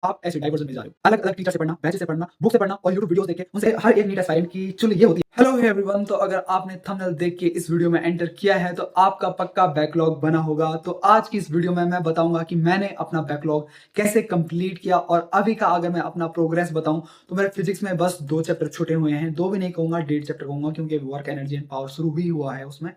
आप ऐसे डाइवर्जन में जा रहे हो, अलग अलग टीचर से पढ़ना, बैचेस से पढ़ना, बुक से पढ़ना और यूट्यूब वीडियोस देख के उनसे हर एक नीट एस्पायरेंट की चुल ये होती है। हेलो एवरीवन, तो अगर आपने थंबनेल देख के इस वीडियो में एंटर किया है तो आपका पक्का बैकलॉग बना होगा। तो आज की इस वीडियो में मैं बताऊंगा कि मैंने अपना बैकलॉग कैसे कंप्लीट किया। और अभी का अगर मैं अपना प्रोग्रेस बताऊं तो मेरे फिजिक्स में बस 2 चैप्टर छूटे हुए हैं, 2 भी नहीं कहूंगा, 1.5 चैप्टर कहूंगा, क्योंकि वर्क एनर्जी एंड पावर शुरू ही हुआ है उसमें।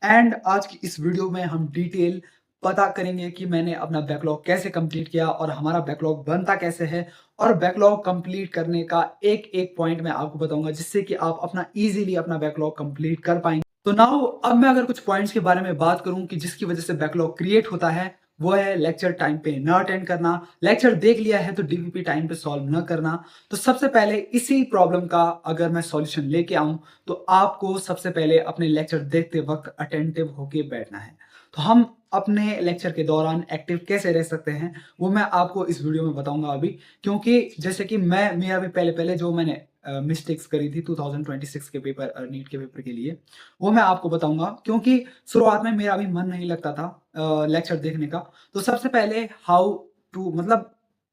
एंड आज की इस वीडियो में हम डिटेल पता करेंगे कि मैंने अपना बैकलॉग कैसे कंप्लीट किया और हमारा बैकलॉग बनता कैसे है, और बैकलॉग कंप्लीट करने का एक एक पॉइंट मैं आपको बताऊंगा जिससे कि आप अपना इजीली अपना बैकलॉग कंप्लीट कर पाएंगे। तो नाउ अब मैं अगर कुछ पॉइंट्स के बारे में बात करूं कि जिसकी वजह से बैकलॉग क्रिएट होता है, वो है लेक्चर टाइम पे ना अटेंड करना, लेक्चर देख लिया है तो डीवीपी टाइम पे सॉल्व न करना। तो सबसे पहले इसी प्रॉब्लम का अगर मैं सॉल्यूशन लेके आऊं तो आपको सबसे पहले अपने लेक्चर देखते वक्त अटेंटिव होके बैठना है। तो हम अपने लेक्चर के दौरान एक्टिव कैसे रह सकते हैं वो मैं आपको इस वीडियो में बताऊंगा अभी। क्योंकि जैसे कि मेरा भी पहले पहले जो मैंने मिस्टेक्स करी थी 2026 के पेपर, नीट के पेपर के लिए, वो मैं आपको बताऊंगा। क्योंकि शुरुआत में मेरा भी मन नहीं लगता था लेक्चर देखने का। तो सबसे पहले हाउ टू, मतलब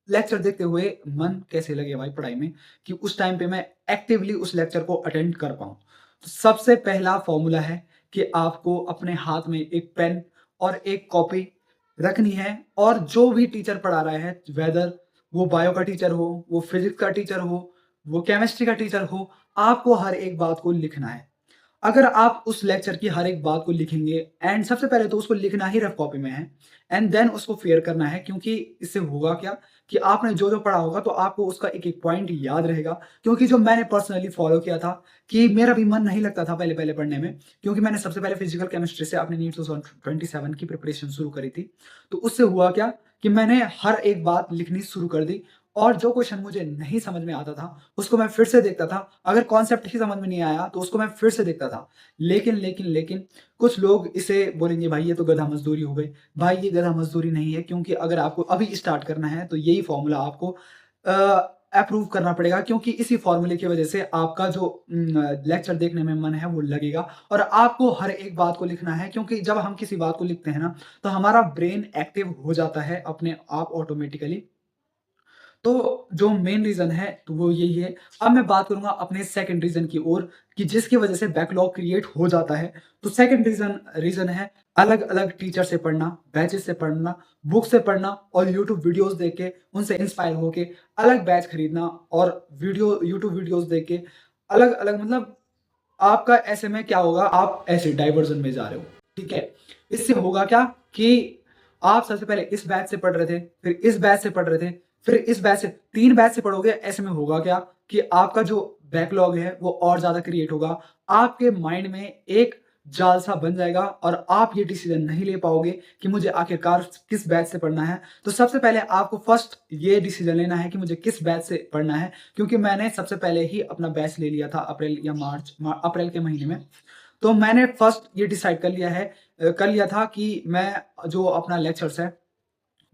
लेक्चर देखते हुए मन कैसे लगे भाई पढ़ाई में, कि उस टाइम पे मैं एक्टिवली उस लेक्चर को अटेंड कर पाऊं। तो सबसे पहला फॉर्मूला है कि आपको अपने हाथ में एक पेन और एक कॉपी रखनी है, और जो भी टीचर पढ़ा रहा है, वेदर वो बायो का टीचर हो, वो फिजिक्स का टीचर हो, वो केमिस्ट्री का टीचर हो, आपको हर एक बात को लिखना है। अगर आप उस लेक्चर की हर एक बात को लिखेंगे, एंड सबसे पहले तो उसको लिखना ही रफ कॉपी में है, एंड देन उसको फेयर करना है। क्योंकि इससे होगा क्या कि आपने जो जो पढ़ा होगा तो आपको उसका एक एक पॉइंट याद रहेगा। क्योंकि जो मैंने पर्सनली फॉलो किया था, कि मेरा भी मन नहीं लगता था पहले पहले पढ़ने में, क्योंकि मैंने सबसे पहले फिजिकल केमिस्ट्री से अपनी नीट 2027 की प्रिपरेशन शुरू करी थी। तो उससे हुआ क्या कि मैंने हर एक बात लिखनी शुरू कर दी, और जो क्वेश्चन मुझे नहीं समझ में आता था उसको मैं फिर से देखता था। अगर कॉन्सेप्ट ही समझ में नहीं आया तो उसको मैं फिर से देखता था। लेकिन कुछ लोग इसे बोलेंगे भाई ये तो गधा मजदूरी हो गई। भाई ये गधा मजदूरी नहीं है, क्योंकि अगर आपको अभी स्टार्ट करना है तो यही फॉर्मूला आपको अप्रूव करना पड़ेगा। क्योंकि इसी फॉर्मूले की वजह से आपका जो लेक्चर देखने में मन है वो लगेगा, और आपको हर एक बात को लिखना है। क्योंकि जब हम किसी बात को लिखते हैं ना, तो हमारा ब्रेन एक्टिव हो जाता है अपने आप ऑटोमेटिकली। तो जो मेन रीजन है तो वो यही है। अब मैं बात करूंगा अपने सेकंड रीजन की ओर, कि जिसकी वजह से बैकलॉग क्रिएट हो जाता है। तो सेकंड रीजन है अलग अलग टीचर से पढ़ना, बैचेस से पढ़ना, बुक से पढ़ना, और यूट्यूब वीडियोस देख के उनसे इंस्पायर होके अलग बैच खरीदना, और वीडियो यूट्यूब वीडियोस देख के अलग अलग, मतलब आपका ऐसे में क्या होगा, आप ऐसे डाइवर्जन में जा रहे हो। ठीक है, इससे होगा क्या कि आप सबसे पहले इस बैच से पढ़ रहे थे, फिर इस बैच से पढ़ रहे थे, फिर इस बैच से 3 बैच से पढ़ोगे। ऐसे में होगा क्या कि आपका जो बैकलॉग है वो और ज्यादा क्रिएट होगा। आपके माइंड में एक जाल सा बन जाएगा, और आप ये डिसीजन नहीं ले पाओगे कि मुझे आखिरकार किस बैच से पढ़ना है। तो सबसे पहले आपको फर्स्ट ये डिसीजन लेना है कि मुझे किस बैच से पढ़ना है। क्योंकि मैंने सबसे पहले ही अपना बैच ले लिया था अप्रैल या अप्रैल के महीने में। तो मैंने फर्स्ट ये डिसाइड कर लिया था कि मैं जो अपना लेक्चर्स है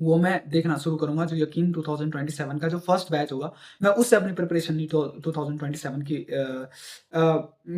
वो मैं देखना शुरू करूंगा। जो यकीन 2027 का जो फर्स्ट बैच होगा, मैं उससे अपनी प्रिपरेशन नहीं तो 2027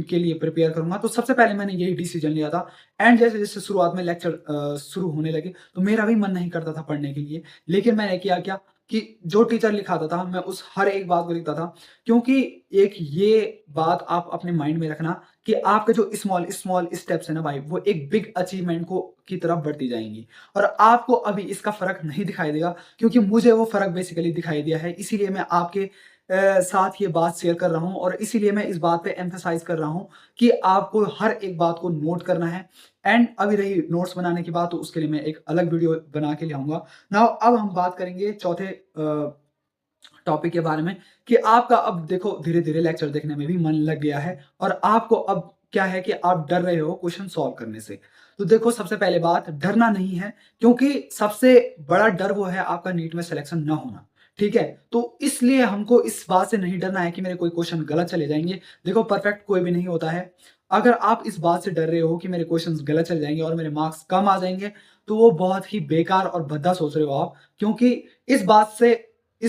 के लिए प्रिपेयर करूंगा। तो सबसे पहले मैंने यही डिसीजन लिया था। एंड जैसे जैसे शुरुआत में लेक्चर शुरू होने लगे तो मेरा भी मन नहीं करता था पढ़ने के लिए। लेकिन मैंने किया क्या कि जो टीचर लिखाता था मैं उस हर एक बात को लिखता था। क्योंकि एक ये बात आप अपने माइंड में रखना कि आपके जो स्मॉल स्मॉल स्टेप्स है ना भाई, वो एक बिग अचीवमेंट को की तरफ बढ़ती जाएंगी। और आपको अभी इसका फर्क नहीं दिखाई देगा, क्योंकि मुझे वो फर्क बेसिकली दिखाई दिया है। इसीलिए मैं आपके साथ ये बात शेयर कर रहा हूं, और इसीलिए मैं इस बात पे एम्फेसाइज कर रहा हूं कि आपको हर एक बात को नोट करना है। एंड अभी रही नोट्स बनाने की बात, तो उसके लिए मैं एक अलग वीडियो बना के ले आऊंगा। नाउ अब हम बात करेंगे चौथे टॉपिक के बारे में, कि आपका अब देखो धीरे धीरे लेक्चर देखने में भी मन लग गया है, और आपको अब क्या है कि आप डर रहे हो क्वेश्चन सॉल्व करने से। तो देखो सबसे पहले बात, डरना नहीं है। क्योंकि सबसे बड़ा डर वो है आपका नीट में सिलेक्शन ना होना। ठीक है, तो इसलिए हमको इस बात से नहीं डरना है कि मेरे कोई क्वेश्चन गलत चले जाएंगे। देखो परफेक्ट कोई भी नहीं होता है। अगर आप इस बात से डर रहे हो कि मेरे क्वेश्चंस गलत चले जाएंगे और मेरे मार्क्स कम आ जाएंगे, तो वो बहुत ही बेकार और भद्दा सोच रहे हो आप। क्योंकि इस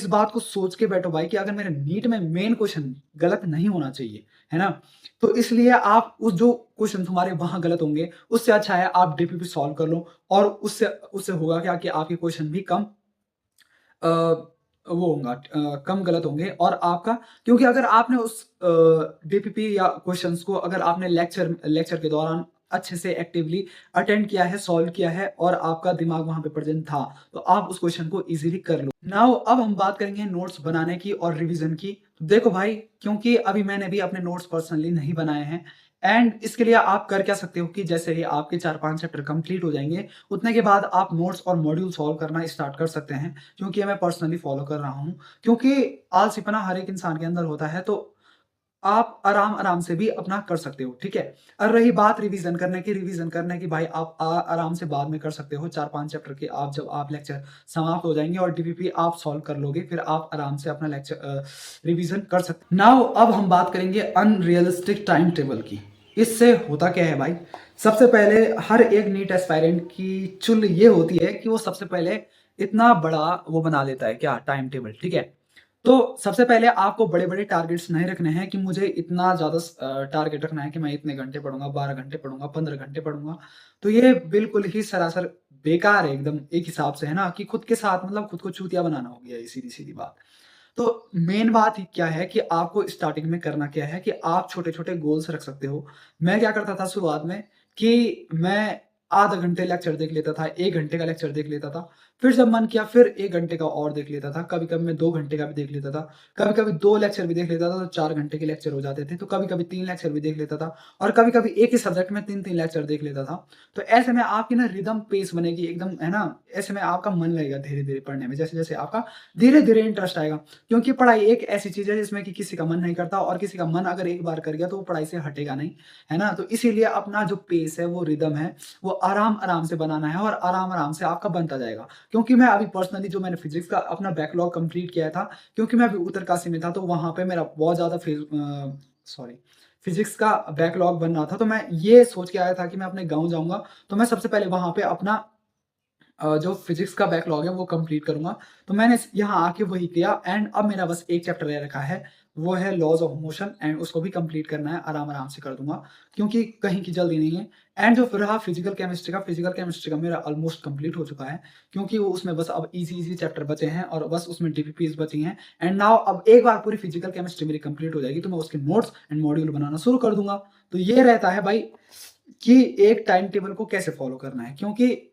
बात को सोच के बैठो भाई कि अगर मेरे नीट में मेन क्वेश्चन गलत नहीं होना चाहिए, है ना, तो इसलिए आप उस जो क्वेश्चन तुम्हारे वहां गलत होंगे उससे अच्छा है आप डीपीपी सॉल्व कर लो। और उससे उससे होगा क्या कि आपके क्वेश्चन भी कम वो होगा कम गलत होंगे और आपका, क्योंकि अगर आपने उस डीपीपी या क्वेश्चंस को अगर आपने लेक्चर लेक्चर के दौरान अच्छे से एक्टिवली अटेंड किया है, सॉल्व किया है और आपका दिमाग वहां पे प्रेजेंट था, तो आप उस क्वेश्चन को इजीली कर लो। नाउ अब हम बात करेंगे नोट्स बनाने की और रिवीजन की। तो देखो भाई, क्योंकि अभी मैंने भी अपने नोट्स पर्सनली नहीं बनाए हैं, एंड इसके लिए आप कर क्या सकते हो कि जैसे ही आपके 4-5 चैप्टर कंप्लीट हो जाएंगे, उतने के बाद आप नोट्स और मॉड्यूल सॉल्व करना स्टार्ट कर सकते हैं, क्योंकि ये मैं पर्सनली फॉलो कर रहा हूँ। क्योंकि आलसीपना हर एक इंसान के अंदर होता है, तो आप आराम-आराम से भी अपना कर सकते हो, ठीक है? और रही बात रिवीजन करने की भाई आप आराम से बाद में कर सकते हो। 4-5 चैप्टर के आप जब आप लेक्चर समाप्त हो जाएँगे और डीपीपी आप सॉल्व कर लोगे, फिर आप आराम से अपना रिवीजन कर सकते। नाउ अब हम बात करेंगे अनरियलिस्टिक टाइम टेबल की। इससे होता क्या है भाई? सबसे पहले हर एक नीट एस्पायरेंट की चुल ये होती है कि वो सबसे पहले इतना बड़ा वो बना लेता है क्या टाइम टेबल, ठीक है? तो सबसे पहले आपको बड़े-बड़े टारगेट्स नहीं रखने हैं कि मुझे इतना ज़्यादा टारगेट रखना है कि मैं इतने घंटे पढ़ूँगा, 12 घंटे पढ़ूँगा, 15 घंटे पढ़ूँगा। तो ये बिल्कुल ही सरासर बेकार है एकदम एक हिसाब से, है ना? कि खुद के साथ मतलब खुद को चूतिया बनाना हो गया ये सीधी-सीधी बात। तो मेन बात ही क्या है कि आपको स्टार्टिंग में करना क्या है कि आप छोटे-छोटे गोल्स रख सकते हो। मैं क्या करता था शुरुआत में कि मैं आधा घंटे लेक्चर देख लेता था, 1 घंटे का लेक्चर देख लेता था। फिर जब मन किया फिर 1 घंटे का और देख लेता था। कभी-कभी मैं 2 घंटे का भी देख लेता था। कभी-कभी 2 लेक्चर भी देख लेता था तो 4 घंटे के लेक्चर हो जाते थे। तो कभी-कभी 3 लेक्चर भी देख लेता था और कभी-कभी एक ही सब्जेक्ट में 3-3 लेक्चर देख लेता था। तो ऐसे में आपकी ना रिदम पेस बनेगी एकदम, है ना? ऐसे में आपका मन लगेगा धीरे-धीरे पढ़ने में। जैसे-जैसे आपका धीरे-धीरे इंटरेस्ट आएगा। क्योंकि पढ़ाई एक ऐसी चीज़ है जिसमें कि किसी का मन नहीं करता और किसी का मन अगर एक बार कर गया तो वो पढ़ाई से हटेगा नहीं, है ना? तो इसीलिए अपना जो पेस है, वो रिदम है, वो आराम-आराम से बनाना है और आराम-आराम से आपका बनता जाएगा। क्योंकि मैं अभी पर्सनली जो मैंने फिज़िक्स का अपना बैकलॉग कंप्लीट किया था, क्योंकि मैं अभी उत्तरकाशी में था तो वहाँ पे मेरा बहुत ज़्यादा सॉरी फिज़िक्स का बैकलॉग बन रहा था। तो मैं ये सोच के आया था कि मैं अपने गाँव जाऊँगा, तो मैं सबसे पहले वहाँ पे अपना जो फिज़िक्स का बैकलॉग है वो कंप्लीट करूँगा। तो मैंने स यहाँ आके वही किया एंड अब मेरा बस एक चैप्टर रह रखा है, वो है लॉज़ ऑफ मोशन एंड उसको भी कंप्लीट करना है, आराम-आराम से कर दूँगा, क्योंकि कहीं की जल्दी नहीं है। एंड जो फिर रहा फिज़िकल केमिस्ट्री का मेरा ऑलमोस्ट कंप्लीट हो चुका है, क्योंकि वो उसमें बस अब ईज़ी-ईज़ी चैप्टर बचे हैं और बस उसमें डीपीपीज़ बची हैं। एंड नाउ अब एक बार पूरी फिज़िकल केमिस्ट्री मेरी कंप्लीट हो जाएगी, तो मैं उसके नोट्स एंड मॉड्यूल बनाना शुरू कर दूँगा। तो ये रहता है भाई कि एक टाइम टेबल को कैसे फ़ॉलो करना है, क्योंकि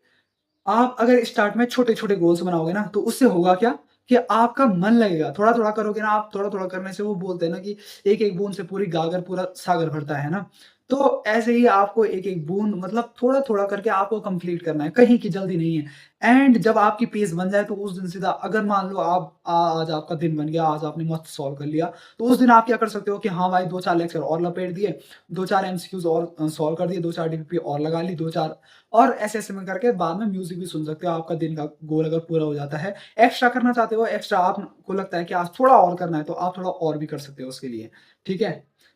आप अगर स्टार्ट में छोटे-छोटे गोल्स बनाओगे ना, तो उससे होगा क्या कि आपका मन लगेगा। थोड़ा-थोड़ा करोगे ना आप, थोड़ा-थोड़ा करने से वो बोलते हैं ना कि एक-एक बूँद से पूरी गागर पूरा सागर भरता है ना? तो ऐसे ही आपको एक-एक बूँद मतलब थोड़ा-थोड़ा करके आपको कंप्लीट करना है, कहीं की जल्दी नहीं है। एंड जब आपकी पेस बन जाए तो उस दिन सीधा अगर मान लो आप आज आपका दिन बन गया, आज आपने मस्त सॉल्व कर लिया, तो उस दिन आप क्या कर सकते हो कि हाँ भाई 2-4 लेक्चर और लपेट दिए, 2-4 एमसीक्यूज़ और सॉल्व कर दिए, 2-4 डीपीपी और लगा ली, 2-4 और ऐसे-ऐसे में करके बाद में म्यूज़िक भी सुन सकते हो, आपका दिन का गोल अगर पूरा हो जाता है। एक्स्ट्रा करना चाहते हो, एक्स्ट्रा आपको लगता है कि आज थोड़ा और करना है, तो आप थोड़ा और भी कर सकते हो उसके लिए, ठीक है?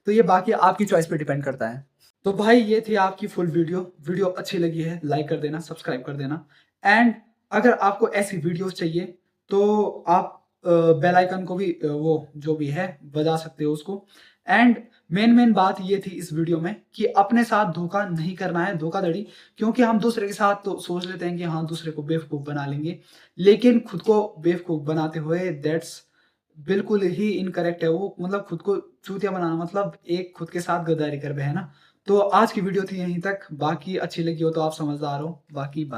तो ये बाकी आपकी चॉइस पे डिपेंड करता है। तो भाई ये थी आपकी फुल वीडियो। वीडियो अच्छी लगी है, लाइक कर देना, सब्सक्राइब कर देना एंड अगर आपको ऐसी वीडियोज़ चाहिए, तो आप बेल आइकन को भी वो जो भी है बजा सकते हो उसको। एंड मेन बात ये थी इस वीडियो में कि अपने साथ धोखा नहीं करना है, धोखाधड़ी, क्योंकि हम दूसरे के साथ तो सोच लेते हैं कि हाँ, दूसरे को बेवकूफ़ बना लेंगे, लेकिन खुद को बेवकूफ़ बनाते हुए दैट्स बिल्कुल ही इनकरेक्ट है वो, मतलब खुद को चूतिया बनाना मतलब एक खुद के साथ गद्दारी कर बैठना। तो आज की वीडियो थी यहीं तक, बाकी अच्छी लगी हो तो आप समझदार हो, बाकी बाय।